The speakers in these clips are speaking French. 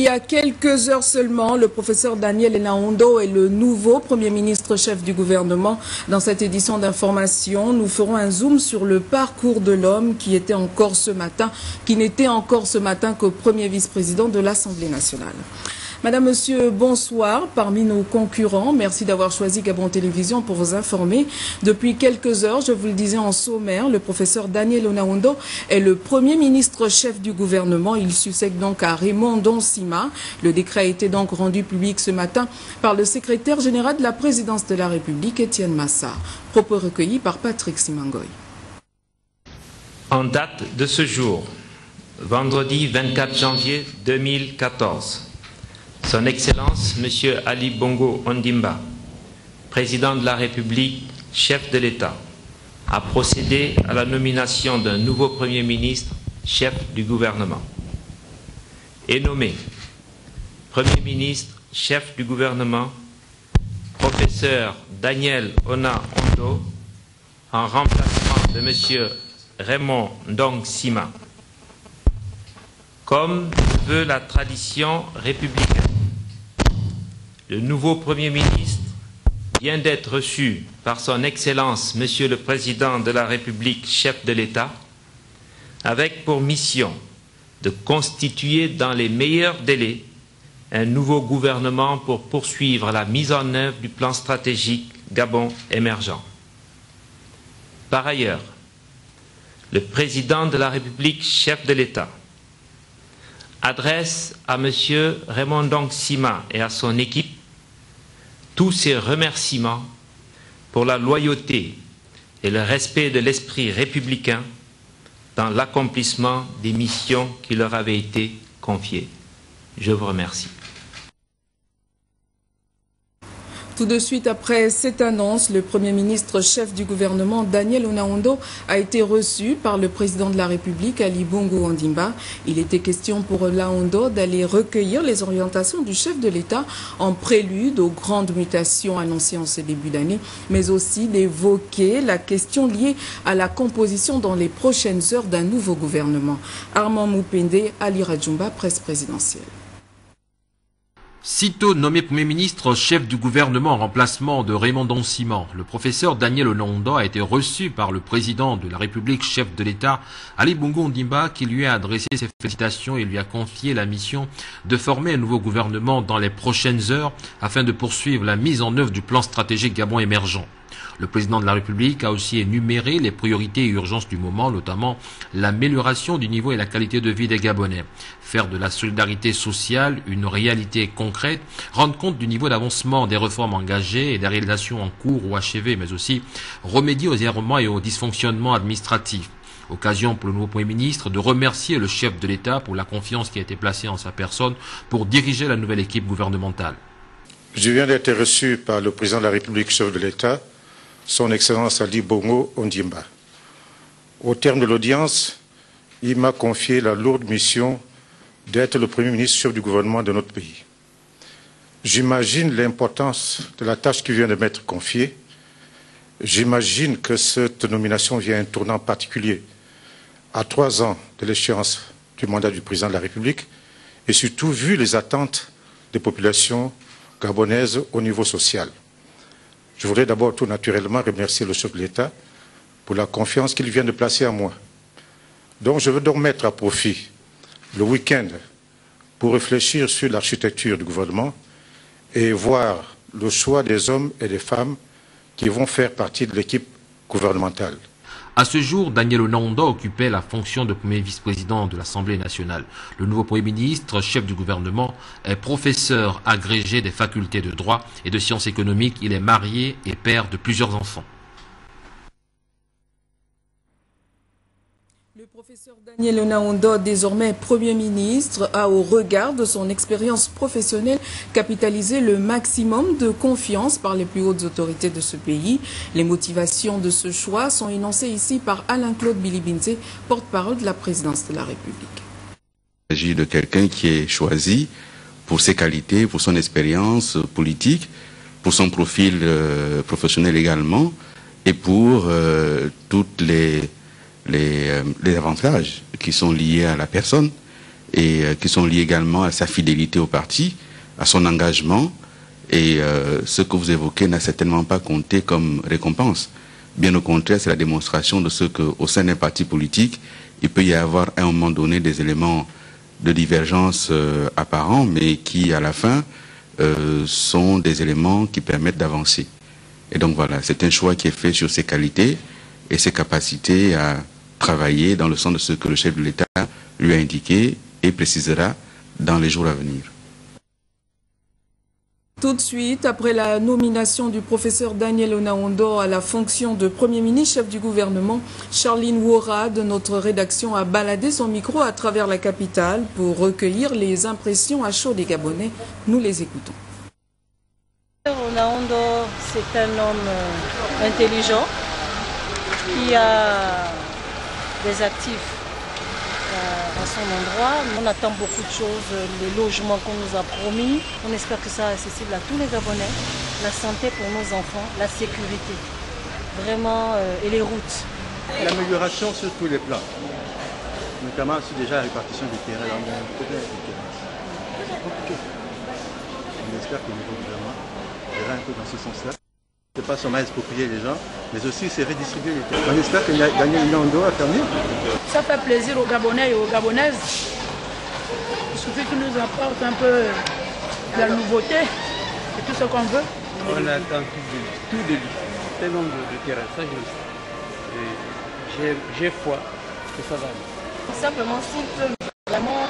y a quelques heures seulement, le professeur Daniel Onaondo est le nouveau Premier ministre chef du gouvernement. Dans cette édition d'information, nous ferons un zoom sur le parcours de l'homme qui n'était encore ce matin que premier vice-président de l'Assemblée nationale. Madame, Monsieur, bonsoir. Parmi nos concurrents, merci d'avoir choisi Gabon Télévision pour vous informer. Depuis quelques heures, je vous le disais en sommaire, le professeur Daniel Onaondo est le Premier ministre chef du gouvernement. Il succède donc à Raymond Ndong-Sima. Le décret a été donc rendu public ce matin par le secrétaire général de la présidence de la République, Étienne Massard. Propos recueillis par Patrick Simangoy. En date de ce jour, vendredi 24 janvier 2014, Son Excellence, M. Ali Bongo Ondimba, Président de la République, chef de l'État, a procédé à la nomination d'un nouveau Premier ministre, chef du gouvernement. Est nommé Premier ministre, chef du gouvernement, professeur Daniel Onaondo, en remplacement de M. Raymond Ndong-Sima. Comme le veut la tradition républicaine, le nouveau Premier ministre vient d'être reçu par son Excellence, Monsieur le Président de la République, chef de l'État, avec pour mission de constituer dans les meilleurs délais un nouveau gouvernement pour poursuivre la mise en œuvre du plan stratégique Gabon émergent. Par ailleurs, le Président de la République, chef de l'État, adresse à M. Raymond Ndong-Sima et à son équipe tous ses remerciements pour la loyauté et le respect de l'esprit républicain dans l'accomplissement des missions qui leur avaient été confiées. Je vous remercie. Tout de suite après cette annonce, le Premier ministre chef du gouvernement, Daniel Onaondo, a été reçu par le président de la République, Ali Bongo Ondimba. Il était question pour Onaondo d'aller recueillir les orientations du chef de l'État en prélude aux grandes mutations annoncées en ce début d'année, mais aussi d'évoquer la question liée à la composition dans les prochaines heures d'un nouveau gouvernement. Armand Moupende, Ali Radjoumba, presse présidentielle. Sitôt nommé Premier ministre, chef du gouvernement en remplacement de Raymond Ndong-Sima, le professeur Daniel Onaondo a été reçu par le président de la République, chef de l'État, Ali Bongo Ondimba, qui lui a adressé ses félicitations et lui a confié la mission de former un nouveau gouvernement dans les prochaines heures afin de poursuivre la mise en œuvre du plan stratégique Gabon émergent. Le président de la République a aussi énuméré les priorités et urgences du moment, notamment l'amélioration du niveau et la qualité de vie des Gabonais. Faire de la solidarité sociale une réalité concrète, rendre compte du niveau d'avancement des réformes engagées et des réalisations en cours ou achevées, mais aussi remédier aux errements et aux dysfonctionnements administratifs. Occasion pour le nouveau Premier ministre de remercier le chef de l'État pour la confiance qui a été placée en sa personne pour diriger la nouvelle équipe gouvernementale. Je viens d'être reçu par le président de la République, chef de l'État, Son Excellence Ali Bongo Ondimba. Au terme de l'audience, il m'a confié la lourde mission d'être le Premier ministre chef du gouvernement de notre pays. J'imagine l'importance de la tâche qui vient de m'être confiée. J'imagine que cette nomination vient à un tournant particulier à 3 ans de l'échéance du mandat du président de la République et surtout vu les attentes des populations gabonaises au niveau social. Je voudrais d'abord tout naturellement remercier le chef de l'État pour la confiance qu'il vient de placer en moi. Donc je veux donc mettre à profit le week-end pour réfléchir sur l'architecture du gouvernement et voir le choix des hommes et des femmes qui vont faire partie de l'équipe gouvernementale. À ce jour, Daniel Onaondo occupait la fonction de premier vice-président de l'Assemblée nationale. Le nouveau Premier ministre, chef du gouvernement, est professeur agrégé des facultés de droit et de sciences économiques. Il est marié et père de plusieurs enfants. Le professeur Daniel Onaondo, désormais Premier ministre, a au regard de son expérience professionnelle capitalisé le maximum de confiance par les plus hautes autorités de ce pays. Les motivations de ce choix sont énoncées ici par Alain-Claude Bilibinze, porte-parole de la présidence de la République. Il s'agit de quelqu'un qui est choisi pour ses qualités, pour son expérience politique, pour son profil professionnel également, et pour toutes les avantages qui sont liés à la personne et qui sont liées également à sa fidélité au parti, à son engagement. Et ce que vous évoquez n'a certainement pas compté comme récompense. Bien au contraire, c'est la démonstration de ce qu'au sein d'un parti politique, il peut y avoir à un moment donné des éléments de divergence apparents, mais qui, à la fin, sont des éléments qui permettent d'avancer. Et donc voilà, c'est un choix qui est fait sur ses qualités et ses capacités à travailler dans le sens de ce que le chef de l'État lui a indiqué et précisera dans les jours à venir. Tout de suite, après la nomination du professeur Daniel Onaondo à la fonction de Premier ministre, chef du gouvernement, Charline Wora de notre rédaction a baladé son micro à travers la capitale pour recueillir les impressions à chaud des Gabonais. Nous les écoutons. Onaondo, c'est un homme intelligent qui a des actifs à son endroit. On attend beaucoup de choses, les logements qu'on nous a promis. On espère que ça sera accessible à tous les Gabonais. La santé pour nos enfants, la sécurité, vraiment, et les routes. L'amélioration sur tous les plans, notamment sur déjà la répartition du terrain. On a un problème du terrain. C'est compliqué. On espère que le nouveau gouvernement verra un peu dans ce sens-là. C'est pas seulement exproprier les gens, mais aussi c'est redistribuer les terres. On espère que Daniel Onaondo va faire mieux. Ça fait plaisir aux Gabonais et aux Gabonaises. Il suffit qu'ils nous apportent un peu de la nouveauté et tout ce qu'on veut. On attend tout de lui, un nombre de terrain, ça j'ai foi que ça va aller. Simplement s'il peut vraiment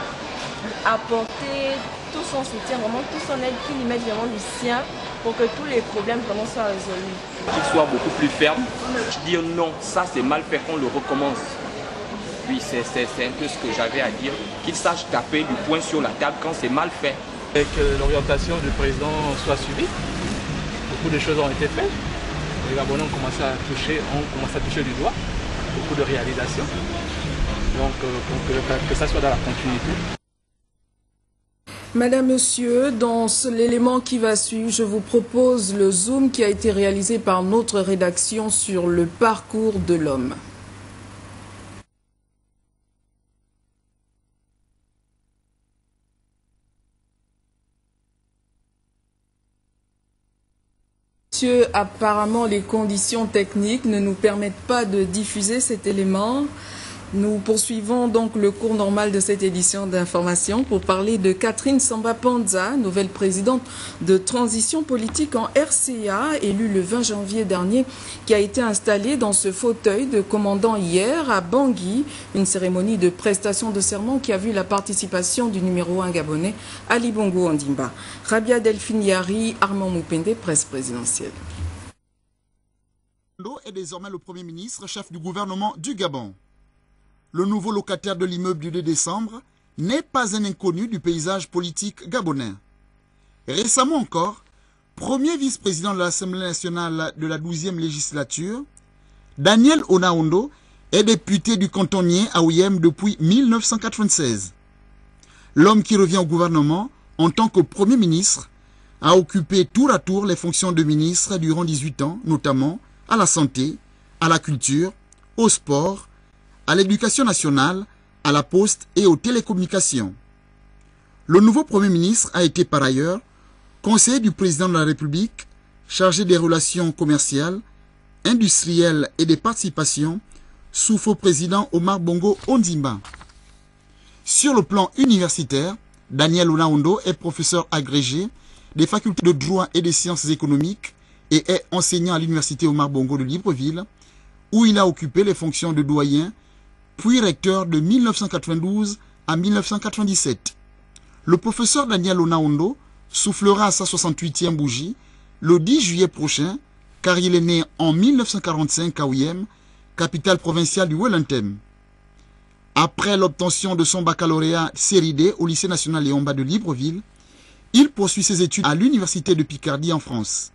apporter tout son soutien, vraiment tout son aide, qu'il y mette vraiment du sien pour que tous les problèmes vraiment soient résolus. Qu'il soit beaucoup plus ferme, dire non, ça c'est mal fait, qu'on le recommence. Oui, c'est un peu ce que j'avais à dire, qu'il sache taper du poing sur la table quand c'est mal fait. Et que l'orientation du président soit suivie, beaucoup de choses ont été faites. Les Gabonais ont commencé à toucher du doigt, beaucoup de réalisations. Donc que ça soit dans la continuité. Madame, Monsieur, dans l'élément qui va suivre, je vous propose le zoom qui a été réalisé par notre rédaction sur le parcours de l'homme. Monsieur, apparemment les conditions techniques ne nous permettent pas de diffuser cet élément. Nous poursuivons donc le cours normal de cette édition d'information pour parler de Catherine Samba-Panza, nouvelle présidente de transition politique en RCA, élue le 20 janvier dernier, qui a été installée dans ce fauteuil de commandant hier à Bangui, une cérémonie de prestation de serment qui a vu la participation du numéro 1 gabonais, Ali Bongo Ondimba. Rabia Delphine Yari, Armand Moupende, presse présidentielle. Est désormais le Premier ministre, chef du gouvernement du Gabon. Le nouveau locataire de l'immeuble du 2 décembre n'est pas un inconnu du paysage politique gabonais. Récemment encore, premier vice-président de l'Assemblée nationale de la 12e législature, Daniel Onaondo est député du cantonnier à Ouyem depuis 1996. L'homme qui revient au gouvernement en tant que Premier ministre a occupé tour à tour les fonctions de ministre durant 18 ans, notamment à la santé, à la culture, au sport, à l'éducation nationale, à la poste et aux télécommunications. Le nouveau Premier ministre a été par ailleurs conseiller du président de la République, chargé des relations commerciales, industrielles et des participations, sous faux président Omar Bongo Ondimba. Sur le plan universitaire, Daniel Onaondo est professeur agrégé des facultés de droit et des sciences économiques et est enseignant à l'université Omar Bongo de Libreville, où il a occupé les fonctions de doyen puis recteur de 1992 à 1997. Le professeur Daniel Onaondo soufflera à sa 68e bougie le 10 juillet prochain, car il est né en 1945 à Ouyem, capitale provinciale du Wellington. Après l'obtention de son baccalauréat série D au lycée national Léon-Bas de Libreville, il poursuit ses études à l'université de Picardie en France.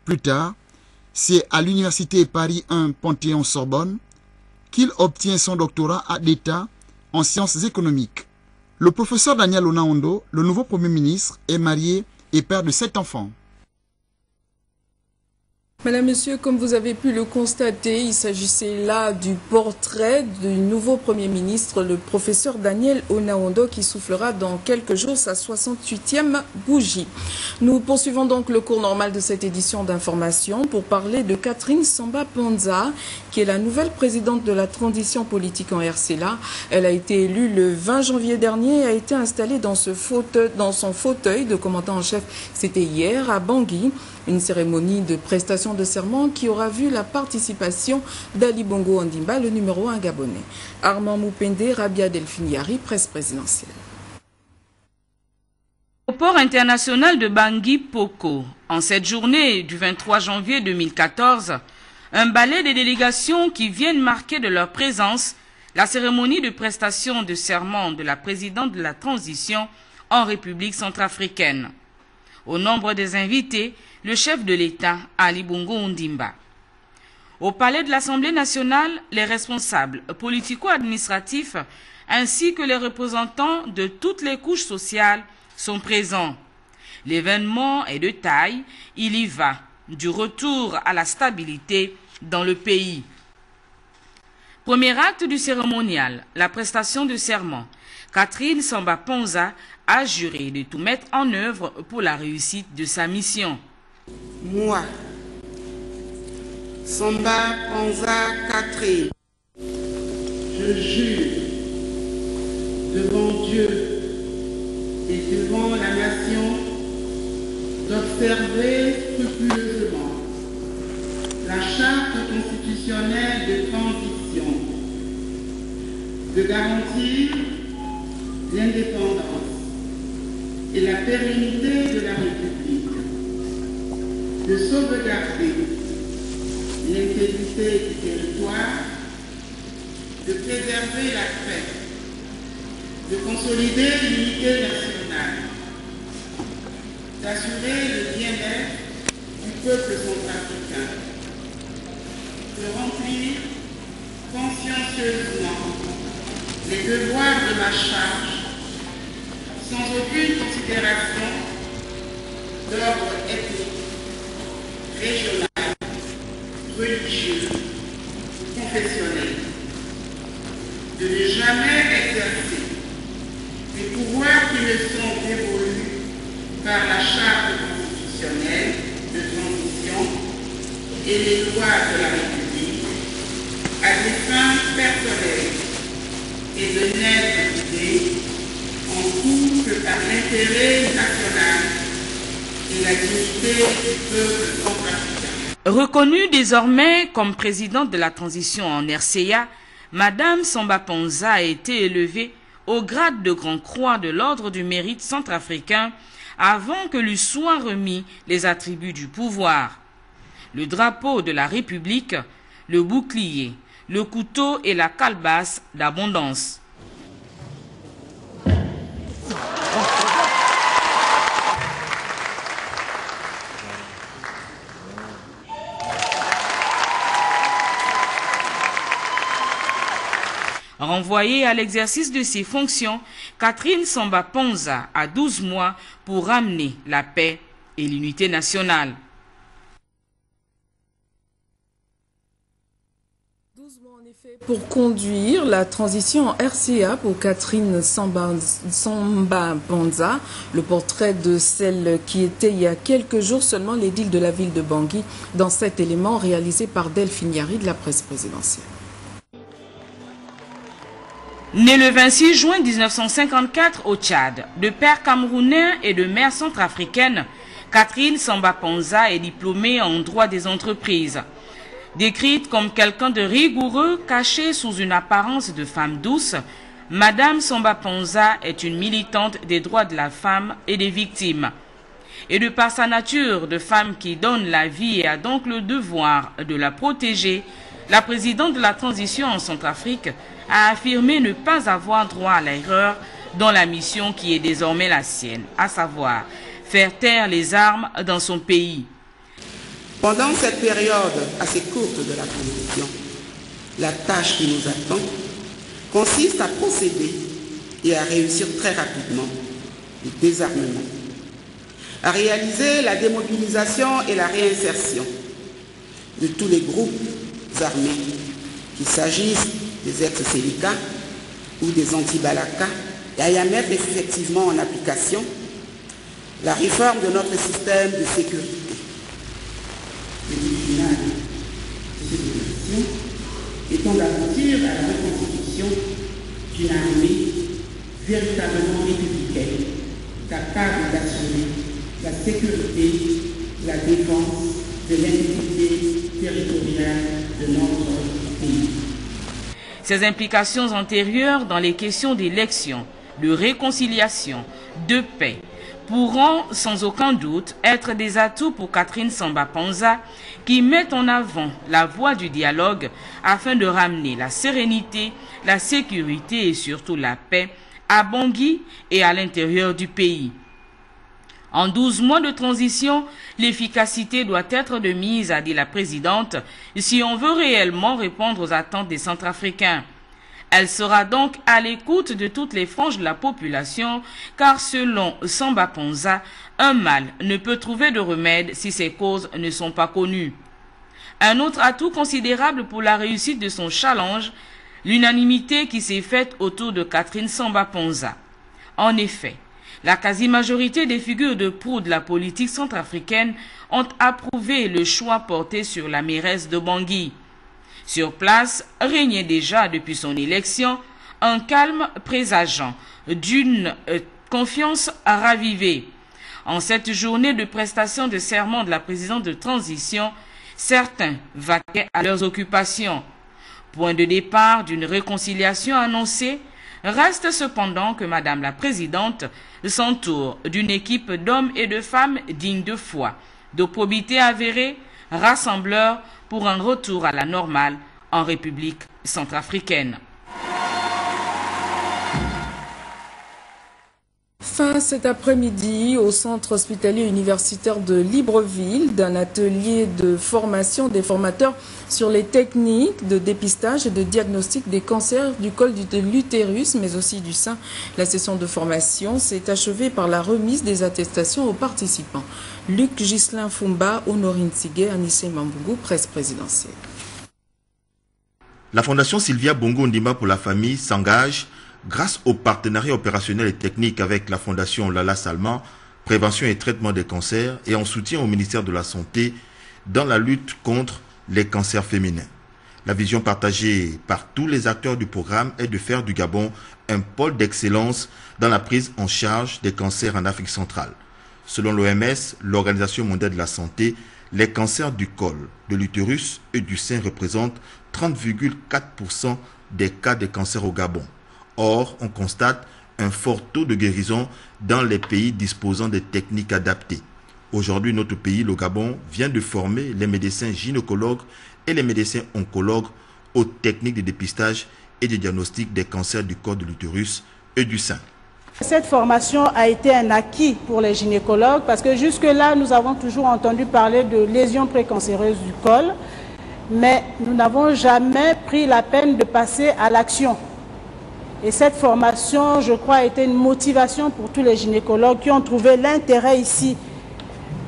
Plus tard, c'est à l'université Paris 1 Panthéon-Sorbonne qu'il obtient son doctorat d'État en sciences économiques. Le professeur Daniel Onaondo, le nouveau Premier ministre, est marié et père de 7 enfants. Madame, Monsieur, comme vous avez pu le constater, il s'agissait là du portrait du nouveau Premier ministre, le professeur Daniel Onaondo, qui soufflera dans quelques jours sa 68e bougie. Nous poursuivons donc le cours normal de cette édition d'information pour parler de Catherine Samba-Ponza, qui est la nouvelle présidente de la transition politique en RCA. Elle a été élue le 20 janvier dernier et a été installée dans son fauteuil de commandant en chef. C'était hier à Bangui. Une cérémonie de prestation de serment qui aura vu la participation d'Ali Bongo Ondimba, le numéro 1 gabonais. Armand Moupende, Rabia Delphiniari, presse présidentielle. Au port international de Bangui-Poko, en cette journée du 23 janvier 2014, un balai des délégations qui viennent marquer de leur présence la cérémonie de prestation de serment de la présidente de la transition en République centrafricaine. Au nombre des invités, le chef de l'État, Ali Bongo Ondimba. Au palais de l'Assemblée nationale, les responsables politico-administratifs ainsi que les représentants de toutes les couches sociales sont présents. L'événement est de taille, il y va du retour à la stabilité dans le pays. Premier acte du cérémonial, la prestation de serment. Catherine Samba-Ponza a juré de tout mettre en œuvre pour la réussite de sa mission. Moi, Samba-Ponza Catherine, je jure devant Dieu et devant la nation d'observer scrupuleusement la charte constitutionnelle de transition, de garantir l'indépendance et la pérennité de la République, de sauvegarder l'intégrité du territoire, de préserver la paix, de consolider l'unité nationale, d'assurer le bien-être du peuple centrafricain, de remplir consciencieusement les devoirs de ma charge sans aucune considération d'ordre ethnique, régional, religieux, confessionnel, de ne jamais exercer les pouvoirs qui me sont dévolus par la charte constitutionnelle de transition et les lois de la République à des fins personnelles et de n'être guidé en tout que par l'intérêt national et la dignité du peuple centrafricain. Reconnue désormais comme présidente de la transition en RCA, Madame Samba-Ponza a été élevée au grade de Grand Croix de l'Ordre du Mérite centrafricain avant que lui soient remis les attributs du pouvoir. Le drapeau de la République, le bouclier, le couteau et la calebasse d'abondance. Renvoyée à l'exercice de ses fonctions, Catherine Samba-Ponza a 12 mois pour ramener la paix et l'unité nationale. 12 mois en effet pour conduire la transition en RCA pour Catherine Samba-Ponza, le portrait de celle qui était il y a quelques jours seulement l'édile de la ville de Bangui dans cet élément réalisé par Delphiniari de la presse présidentielle. Née le 26 juin 1954 au Tchad, de père camerounais et de mère centrafricaine, Catherine Samba-Ponza est diplômée en droit des entreprises. Décrite comme quelqu'un de rigoureux, caché sous une apparence de femme douce, Madame Samba-Ponza est une militante des droits de la femme et des victimes. Et de par sa nature de femme qui donne la vie et a donc le devoir de la protéger, la présidente de la transition en Centrafrique a affirmé ne pas avoir droit à l'erreur dans la mission qui est désormais la sienne, à savoir faire taire les armes dans son pays. Pendant cette période assez courte de la transition, la tâche qui nous attend consiste à procéder et à réussir très rapidement le désarmement, à réaliser la démobilisation et la réinsertion de tous les groupes armés, qu'il s'agisse des ex-Selika ou des anti-Balaka, et à y mettre effectivement en application la réforme de notre système de sécurité. Le but final de cette élection étant d'aboutir à la reconstitution d'une armée véritablement républicaine, capable d'assurer la sécurité, la défense de l'intégrité territoriale de notre pays. Ses implications antérieures dans les questions d'élection, de réconciliation, de paix, pourront sans aucun doute être des atouts pour Catherine Samba-Panza qui met en avant la voie du dialogue afin de ramener la sérénité, la sécurité et surtout la paix à Bangui et à l'intérieur du pays. En 12 mois de transition, l'efficacité doit être de mise, a dit la présidente, si on veut réellement répondre aux attentes des Centrafricains. Elle sera donc à l'écoute de toutes les franges de la population, car selon Samba-Panza, un mal ne peut trouver de remède si ses causes ne sont pas connues. Un autre atout considérable pour la réussite de son challenge, l'unanimité qui s'est faite autour de Catherine Samba-Panza. En effet, la quasi-majorité des figures de proue de la politique centrafricaine ont approuvé le choix porté sur la mairesse de Bangui. Sur place, régnait déjà depuis son élection un calme présageant d'une confiance ravivée. En cette journée de prestation de serment de la présidente de transition, certains vaquaient à leurs occupations. Point de départ d'une réconciliation annoncée, reste cependant que Madame la Présidente s'entoure d'une équipe d'hommes et de femmes dignes de foi, de probité avérée, rassembleurs pour un retour à la normale en République centrafricaine. Fin cet après-midi au centre hospitalier universitaire de Libreville d'un atelier de formation des formateurs sur les techniques de dépistage et de diagnostic des cancers du col de l'utérus mais aussi du sein. La session de formation s'est achevée par la remise des attestations aux participants. Luc Ghislain Fumba, Honorine Tsigue, Anissé Mambougou, presse présidentielle. La Fondation Sylvia Bongo Ondimba pour la famille s'engage grâce au partenariat opérationnel et technique avec la Fondation Lala Salman, prévention et traitement des cancers et en soutien au ministère de la Santé dans la lutte contre les cancers féminins. La vision partagée par tous les acteurs du programme est de faire du Gabon un pôle d'excellence dans la prise en charge des cancers en Afrique centrale. Selon l'OMS, l'Organisation mondiale de la santé, les cancers du col, de l'utérus et du sein représentent 30,4% des cas de cancer au Gabon. Or, on constate un fort taux de guérison dans les pays disposant de techniques adaptées. Aujourd'hui, notre pays, le Gabon, vient de former les médecins gynécologues et les médecins oncologues aux techniques de dépistage et de diagnostic des cancers du col de l'utérus et du sein. Cette formation a été un acquis pour les gynécologues parce que jusque-là, nous avons toujours entendu parler de lésions précancéreuses du col, mais nous n'avons jamais pris la peine de passer à l'action. Et cette formation, je crois, a été une motivation pour tous les gynécologues qui ont trouvé l'intérêt ici,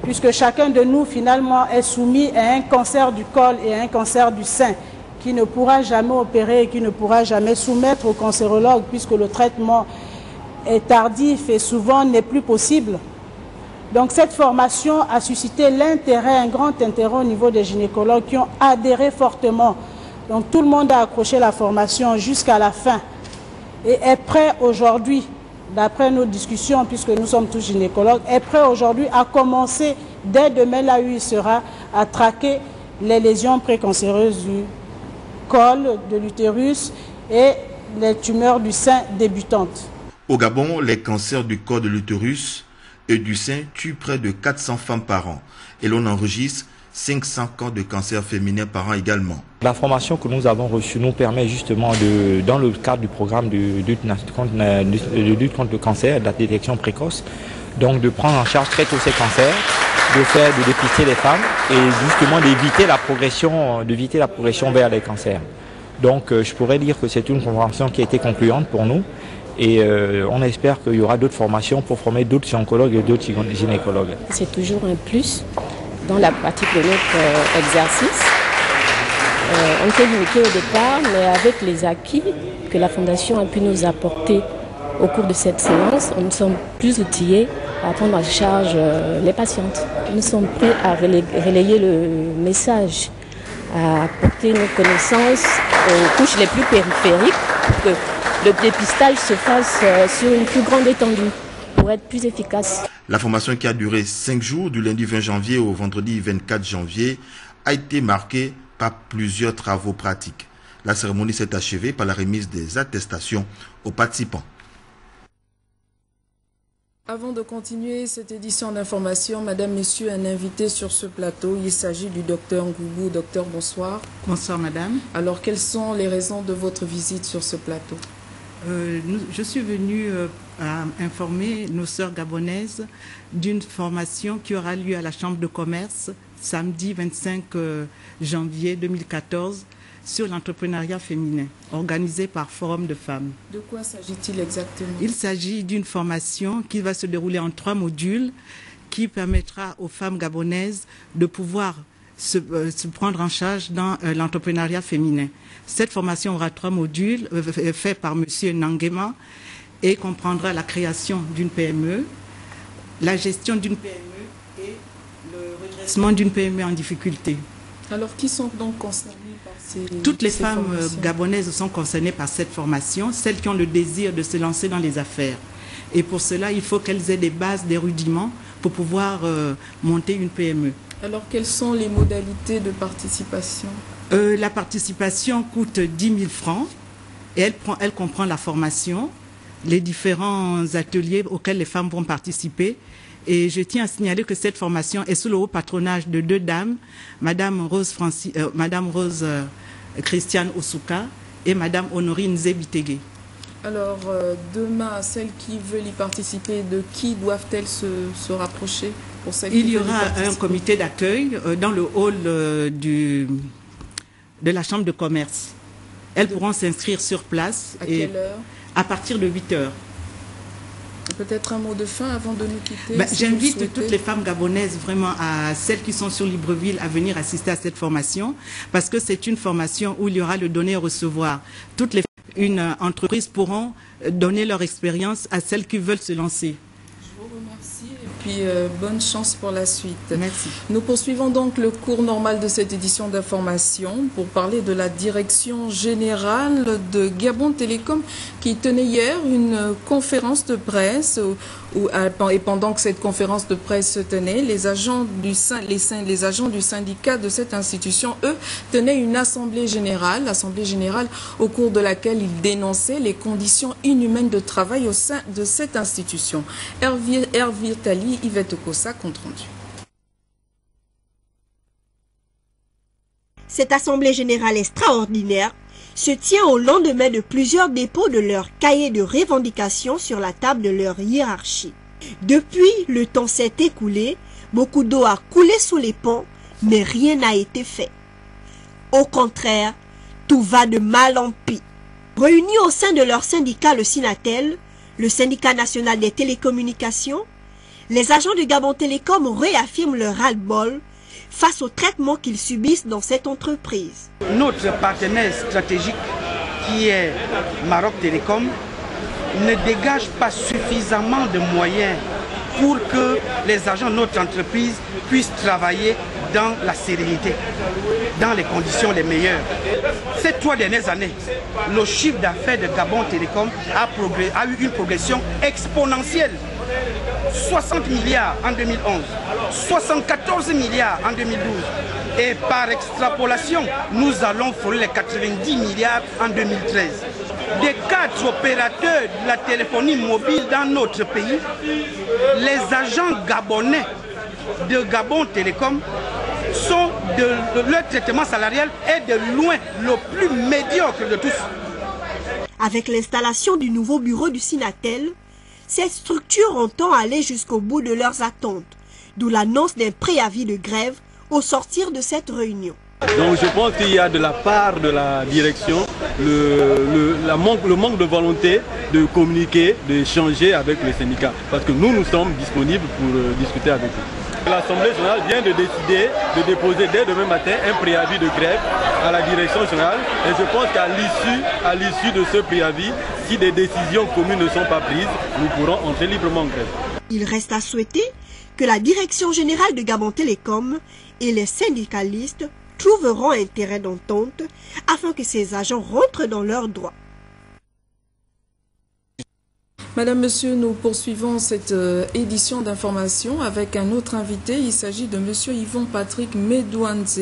puisque chacun de nous, finalement, est soumis à un cancer du col et à un cancer du sein, qui ne pourra jamais opérer et qui ne pourra jamais soumettre au cancérologue, puisque le traitement est tardif et souvent n'est plus possible. Donc cette formation a suscité l'intérêt, un grand intérêt au niveau des gynécologues qui ont adhéré fortement. Donc tout le monde a accroché la formation jusqu'à la fin. Et est prêt aujourd'hui, d'après nos discussions, puisque nous sommes tous gynécologues, est prêt aujourd'hui à commencer, dès demain là où il sera, à traquer les lésions précancéreuses du col, de l'utérus et les tumeurs du sein débutantes. Au Gabon, les cancers du col de l'utérus et du sein tuent près de 400 femmes par an et l'on enregistre 500 cas de cancer féminin par an également. La formation que nous avons reçue nous permet justement, dans le cadre du programme de lutte contre le cancer, de la détection précoce, donc de prendre en charge très tôt ces cancers, de dépister les femmes et justement d'éviter la progression vers les cancers. Donc je pourrais dire que c'est une formation qui a été concluante pour nous et on espère qu'il y aura d'autres formations pour former d'autres oncologues et d'autres gynécologues. C'est toujours un plus dans la pratique de notre exercice On était limité au départ, mais avec les acquis que la Fondation a pu nous apporter au cours de cette séance, nous sommes plus outillés à prendre en charge les patientes. Nous sommes prêts à relayer le message, à apporter nos connaissances aux couches les plus périphériques pour que le dépistage se fasse sur une plus grande étendue pour être plus efficace. La formation qui a duré 5 jours, du lundi 20 janvier au vendredi 24 janvier, a été marquée par plusieurs travaux pratiques. La cérémonie s'est achevée par la remise des attestations aux participants. Avant de continuer cette édition d'information, Madame, Messieurs, un invité sur ce plateau, il s'agit du docteur Ngoubou. Docteur, bonsoir. Bonsoir, Madame. Alors, quelles sont les raisons de votre visite sur ce plateau? Je suis venue informer nos sœurs gabonaises d'une formation qui aura lieu à la Chambre de commerce samedi 25 janvier 2014 sur l'entrepreneuriat féminin, organisée par Forum de femmes. De quoi s'agit-il exactement? Il s'agit d'une formation qui va se dérouler en 3 modules qui permettra aux femmes gabonaises de pouvoir se prendre en charge dans l'entrepreneuriat féminin. Cette formation aura 3 modules faits par M. Nangema et comprendra la création d'une PME, la gestion d'une PME et le redressement d'une PME en difficulté. Alors, qui sont donc concernés par Toutes les ces femmes formations gabonaises sont concernées par cette formation, celles qui ont le désir de se lancer dans les affaires. Et pour cela, il faut qu'elles aient des bases, des rudiments pour pouvoir monter une PME. Alors, quelles sont les modalités de participation? La participation coûte 10 000 francs et elle comprend la formation, les différents ateliers auxquels les femmes vont participer. Et je tiens à signaler que cette formation est sous le haut patronage de 2 dames, Madame Rose Christiane Osuka et Madame Honorine Zebitege. Alors, demain, celles qui veulent y participer, de qui doivent-elles se rapprocher pour celles Il qui y veulent aura participer? un comité d'accueil dans le hall de la Chambre de commerce. Elles pourront s'inscrire sur place. À quelle heure? À partir de 8 heures. Peut-être un mot de fin avant de nous quitter. J'invite toutes les femmes gabonaises, vraiment, celles qui sont sur Libreville, à venir assister à cette formation, parce que c'est une formation où il y aura le donner et recevoir. Une entreprise pourront donner leur expérience à celles qui veulent se lancer. Je vous remercie et puis bonne chance pour la suite. Merci. Nous poursuivons donc le cours normal de cette édition d'information pour parler de la direction générale de Gabon Télécom qui tenait hier une conférence de presse et pendant que cette conférence de presse se tenait, les agents du syndicat de cette institution, eux, tenaient une assemblée générale au cours de laquelle ils dénonçaient les conditions inhumaines de travail au sein de cette institution. Hervé Tali, Yvette Okosa, compte rendu. Cette assemblée générale extraordinaire se tient au lendemain de plusieurs dépôts de leurs cahiers de revendications sur la table de leur hiérarchie. Depuis, le temps s'est écoulé, beaucoup d'eau a coulé sous les ponts, mais rien n'a été fait. Au contraire, tout va de mal en pis. Réunis au sein de leur syndicat, le Sinatel, le syndicat national des télécommunications, les agents de Gabon Télécom réaffirment leur ras-le-bol face au traitement qu'ils subissent dans cette entreprise. Notre partenaire stratégique, qui est Maroc Télécom, ne dégage pas suffisamment de moyens pour que les agents de notre entreprise puissent travailler dans la sérénité, dans les conditions les meilleures. Ces 3 dernières années, le chiffre d'affaires de Gabon Télécom a eu une progression exponentielle. 60 milliards en 2011, 74 milliards en 2012. Et par extrapolation, nous allons frôler les 90 milliards en 2013. Des 4 opérateurs de la téléphonie mobile dans notre pays, les agents gabonais de Gabon Télécom leur traitement salarial est de loin le plus médiocre de tous. Avec l'installation du nouveau bureau du Sinatel, ces structures entendent aller jusqu'au bout de leurs attentes, d'où l'annonce d'un préavis de grève au sortir de cette réunion. Donc je pense qu'il y a de la part de la direction le manque de volonté de communiquer, d'échanger avec les syndicats. Parce que nous sommes disponibles pour discuter avec eux. L'Assemblée générale vient de décider de déposer dès demain matin un préavis de grève à la direction générale. Et je pense qu'à l'issue de ce préavis, si des décisions communes ne sont pas prises, nous pourrons entrer librement en grève. Il reste à souhaiter que la direction générale de Gabon Télécom et les syndicalistes trouveront un terrain d'entente afin que ces agents rentrent dans leurs droits. Madame, Monsieur, nous poursuivons cette édition d'information avec un autre invité. Il s'agit de Monsieur Yvon Patrick Medouanze,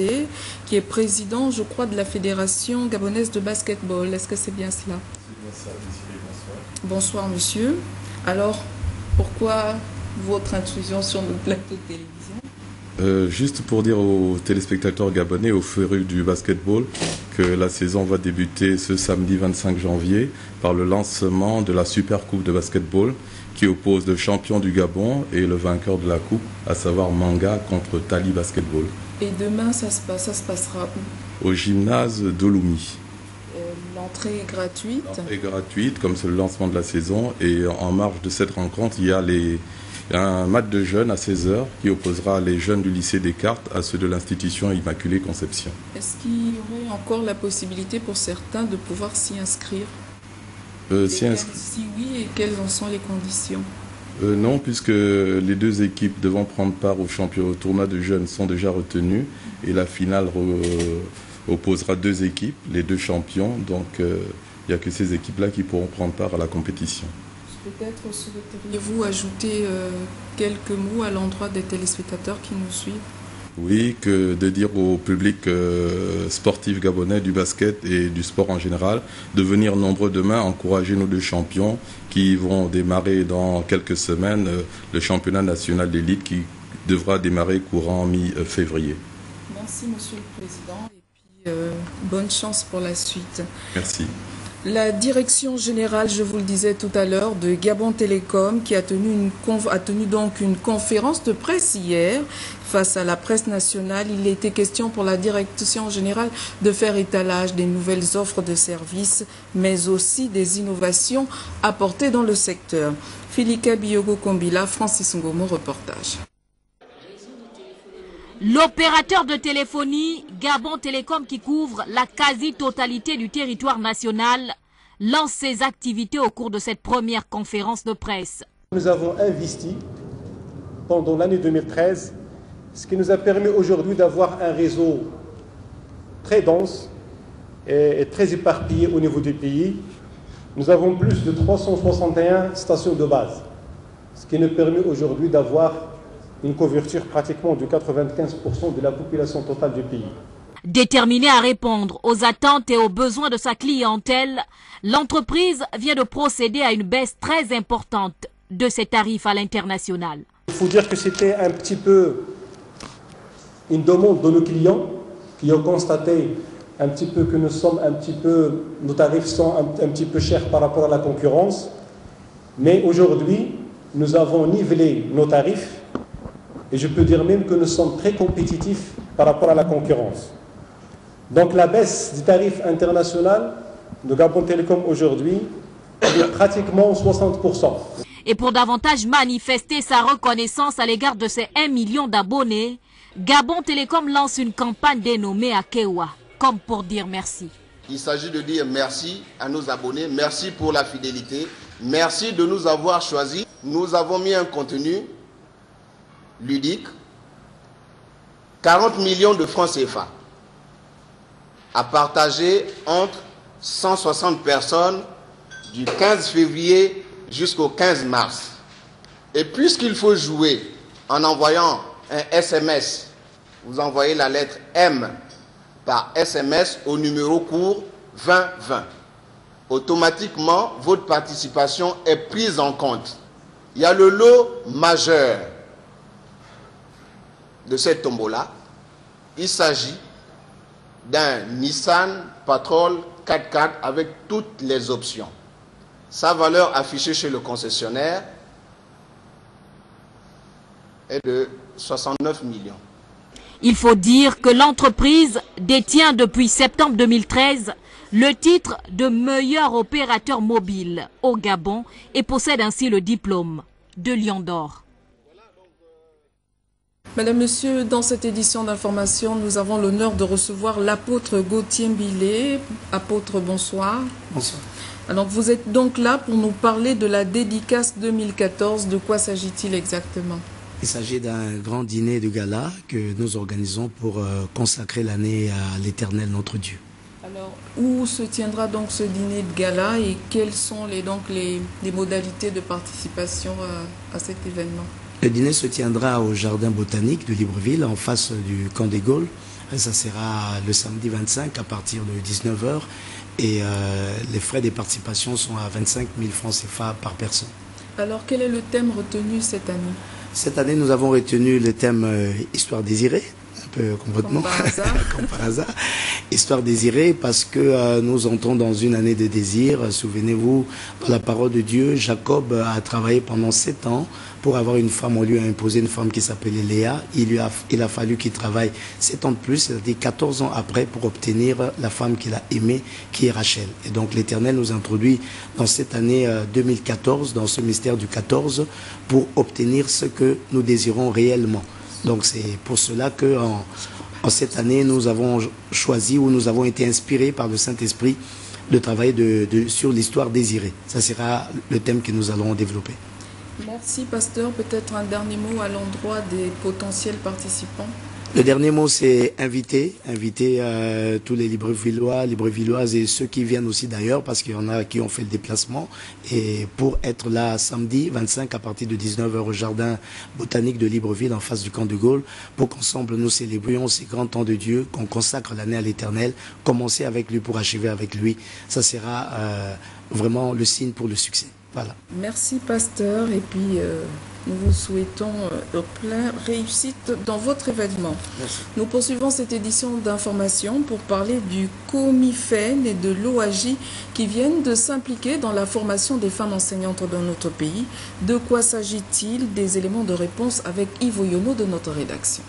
qui est président, je crois, de la Fédération gabonaise de basketball. Est-ce que c'est bien cela? C'est bien ça, bonsoir. Bonsoir, monsieur. Alors, pourquoi votre intrusion sur notre plateau de télévision? Juste pour dire aux téléspectateurs gabonais, aux férus du basketball, que la saison va débuter ce samedi 25 janvier par le lancement de la Super Coupe de basketball qui oppose le champion du Gabon et le vainqueur de la coupe, à savoir Manga contre Tali Basketball. Et demain, ça se passera où? Au gymnase d'Oloumi. L'entrée est gratuite? L'entrée est gratuite, comme c'est le lancement de la saison. Et en marge de cette rencontre, il y a un match de jeunes à 16h qui opposera les jeunes du lycée Descartes à ceux de l'institution Immaculée Conception. Est-ce qu'il y aurait encore la possibilité pour certains de pouvoir s'y inscrire? Si oui, et quelles en sont les conditions? Non, puisque les deux équipes devant prendre part au tournoi de jeunes sont déjà retenues et la finale opposera deux équipes, les deux champions. Donc il n'y a que ces équipes-là qui pourront prendre part à la compétition. Peut-être souhaiteriez-vous ajouter quelques mots à l'endroit des téléspectateurs qui nous suivent? Oui, que de dire au public sportif gabonais du basket et du sport en général de venir nombreux demain encourager nos deux champions qui vont démarrer dans quelques semaines le championnat national d'élite qui devra démarrer courant mi-février. Merci Monsieur le Président et puis bonne chance pour la suite. Merci. La direction générale, je vous le disais tout à l'heure, de Gabon Télécom qui a tenu donc une conférence de presse hier face à la presse nationale. Il était question pour la direction générale de faire étalage des nouvelles offres de services, mais aussi des innovations apportées dans le secteur. Filika Biogo Kombila, Francis Ngomo, reportage. L'opérateur de téléphonie Gabon Télécom, qui couvre la quasi-totalité du territoire national, lance ses activités au cours de cette première conférence de presse. Nous avons investi pendant l'année 2013, ce qui nous a permis aujourd'hui d'avoir un réseau très dense et très éparpillé au niveau du pays. Nous avons plus de 361 stations de base, ce qui nous permet aujourd'hui d'avoir une couverture pratiquement de 95% de la population totale du pays. Déterminée à répondre aux attentes et aux besoins de sa clientèle, l'entreprise vient de procéder à une baisse très importante de ses tarifs à l'international. Il faut dire que c'était un petit peu une demande de nos clients qui ont constaté un petit peu que nos tarifs sont un petit peu chers par rapport à la concurrence. Mais aujourd'hui, nous avons nivelé nos tarifs. Et je peux dire même que nous sommes très compétitifs par rapport à la concurrence. Donc la baisse du tarif international de Gabon Télécom aujourd'hui est pratiquement 60%. Et pour davantage manifester sa reconnaissance à l'égard de ses 1 million d'abonnés, Gabon Télécom lance une campagne dénommée Akewa, comme pour dire merci. Il s'agit de dire merci à nos abonnés, merci pour la fidélité, merci de nous avoir choisis. Nous avons mis un contenu ludique, 40 millions de francs CFA à partager entre 160 personnes du 15 février jusqu'au 15 mars. Et puisqu'il faut jouer en envoyant un SMS, vous envoyez la lettre M par SMS au numéro court 2020. Automatiquement, votre participation est prise en compte. Il y a le lot majeur de cette tombola. Il s'agit d'un Nissan Patrol 4x4 avec toutes les options. Sa valeur affichée chez le concessionnaire est de 69 millions. Il faut dire que l'entreprise détient depuis septembre 2013 le titre de meilleur opérateur mobile au Gabon et possède ainsi le diplôme de Lion d'Or. Madame, Monsieur, dans cette édition d'information, nous avons l'honneur de recevoir l'apôtre Gauthier Mbilé. Apôtre, bonsoir. Bonsoir. Alors, vous êtes donc là pour nous parler de la dédicace 2014. De quoi s'agit-il exactement? Il s'agit d'un grand dîner de gala que nous organisons pour consacrer l'année à l'Éternel, notre Dieu. Alors, où se tiendra donc ce dîner de gala et quelles sont les modalités de participation à cet événement? Le dîner se tiendra au Jardin botanique de Libreville, en face du camp des Gaules. Et ça sera le samedi 25 à partir de 19h. Et les frais des participations sont à 25 000 francs CFA par personne. Alors, quel est le thème retenu cette année? Cette année, nous avons retenu le thème Histoire désirée, un peu complètement, comme par hasard. Histoire désirée parce que nous entrons dans une année de désir. Souvenez-vous, dans la parole de Dieu, Jacob a travaillé pendant 7 ans pour avoir une femme. On lui a imposé une femme qui s'appelait Léa. Il a fallu qu'il travaille 7 ans de plus, c'est-à-dire 14 ans après, pour obtenir la femme qu'il a aimée, qui est Rachel. Et donc l'Éternel nous introduit dans cette année 2014, dans ce mystère du 14, pour obtenir ce que nous désirons réellement. Donc c'est pour cela que en cette année, nous avons choisi ou nous avons été inspirés par le Saint-Esprit de travailler sur l'histoire désirée. Ça sera le thème que nous allons développer. Merci, pasteur. Peut-être un dernier mot à l'endroit des potentiels participants. Le dernier mot, c'est inviter tous les Librevillois, Librevilloises et ceux qui viennent aussi d'ailleurs, parce qu'il y en a qui ont fait le déplacement, et pour être là samedi 25 à partir de 19h au Jardin botanique de Libreville, en face du camp de Gaulle, pour qu'ensemble nous célébrions ces grands temps de Dieu, qu'on consacre l'année à l'Éternel, commencer avec lui pour achever avec lui. Ça sera vraiment le signe pour le succès. Voilà. Merci, pasteur, et puis nous vous souhaitons plein réussite dans votre événement. Merci. Nous poursuivons cette édition d'information pour parler du COMIFEN et de l'OAJ qui viennent de s'impliquer dans la formation des femmes enseignantes dans notre pays. De quoi s'agit-il? Des éléments de réponse avec Yves Oyono de notre rédaction.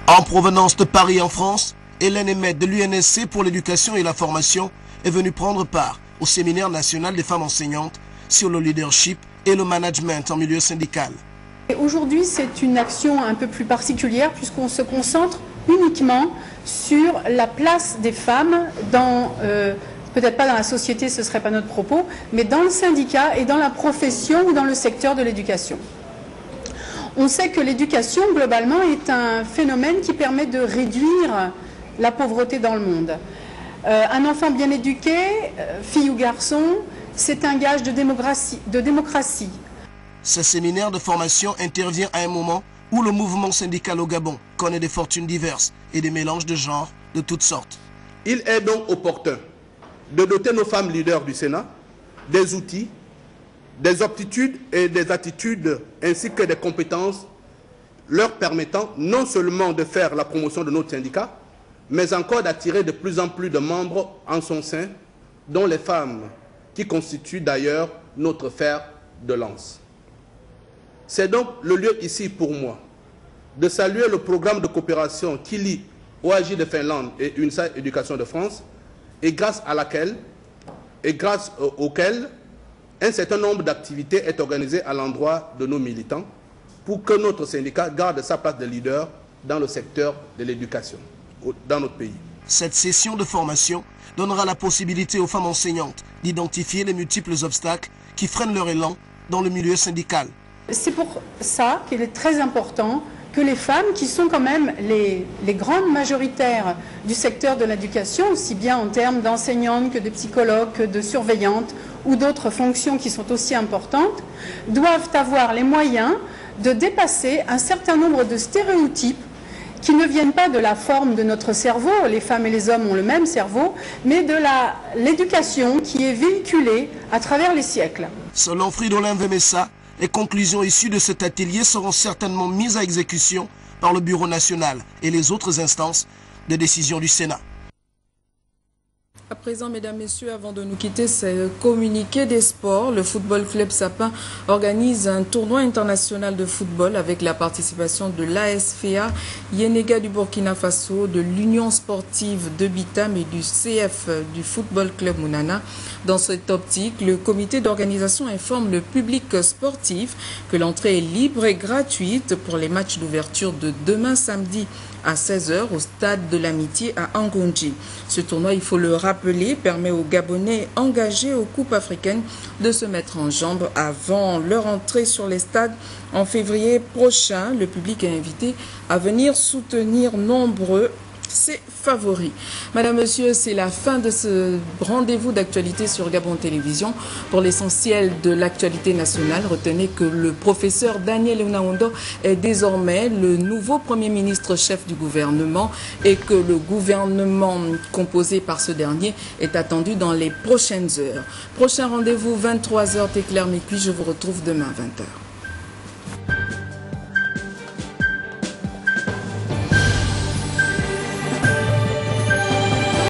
En provenance de Paris en France, Hélène Emet de l'UNSC pour l'éducation et la formation est venue prendre part au séminaire national des femmes enseignantes sur le leadership et le management en milieu syndical. Aujourd'hui, c'est une action un peu plus particulière puisqu'on se concentre uniquement sur la place des femmes dans, peut-être pas dans la société, ce ne serait pas notre propos, mais dans le syndicat et dans la profession ou dans le secteur de l'éducation. On sait que l'éducation, globalement, est un phénomène qui permet de réduire la pauvreté dans le monde. Un enfant bien éduqué, fille ou garçon, c'est un gage de démocratie. Ce séminaire de formation intervient à un moment où le mouvement syndical au Gabon connaît des fortunes diverses et des mélanges de genres de toutes sortes. Il est donc opportun de doter nos femmes leaders du Sénat des outils, des aptitudes et des attitudes ainsi que des compétences leur permettant non seulement de faire la promotion de notre syndicat, mais encore d'attirer de plus en plus de membres en son sein, dont les femmes, qui constituent d'ailleurs notre fer de lance. C'est donc le lieu ici pour moi de saluer le programme de coopération qui lie OAJ de Finlande et UNICEF Éducation de France, et grâce auquel un certain nombre d'activités est organisé à l'endroit de nos militants pour que notre syndicat garde sa place de leader dans le secteur de l'éducation dans notre pays. Cette session de formation donnera la possibilité aux femmes enseignantes d'identifier les multiples obstacles qui freinent leur élan dans le milieu syndical. C'est pour ça qu'il est très important que les femmes, qui sont quand même les grandes majoritaires du secteur de l'éducation, aussi bien en termes d'enseignantes que de psychologues, que de surveillantes ou d'autres fonctions qui sont aussi importantes, doivent avoir les moyens de dépasser un certain nombre de stéréotypes qui ne viennent pas de la forme de notre cerveau, les femmes et les hommes ont le même cerveau, mais de l'éducation qui est véhiculée à travers les siècles. Selon Fridolin Vemessa, les conclusions issues de cet atelier seront certainement mises à exécution par le Bureau national et les autres instances de décision du Sénat. À présent, mesdames, messieurs, avant de nous quitter, c'est le communiqué des sports. Le Football Club Sapin organise un tournoi international de football avec la participation de l'ASFA, Yenega du Burkina Faso, de l'Union sportive de Bitam et du CF du Football Club Mounana. Dans cette optique, le comité d'organisation informe le public sportif que l'entrée est libre et gratuite pour les matchs d'ouverture de demain samedi à 16h au stade de l'Amitié à Angonji. Ce tournoi, il faut le rappeler, permet aux Gabonais engagés aux Coupes africaines de se mettre en jambes avant leur entrée sur les stades en février prochain. Le public est invité à venir soutenir nombreux ses favoris. Madame, Monsieur, c'est la fin de ce rendez-vous d'actualité sur Gabon Télévision. Pour l'essentiel de l'actualité nationale, retenez que le professeur Daniel Enaondo est désormais le nouveau Premier ministre chef du gouvernement et que le gouvernement composé par ce dernier est attendu dans les prochaines heures. Prochain rendez-vous, 23h, Téclair Mécuis. Je vous retrouve demain à 20h.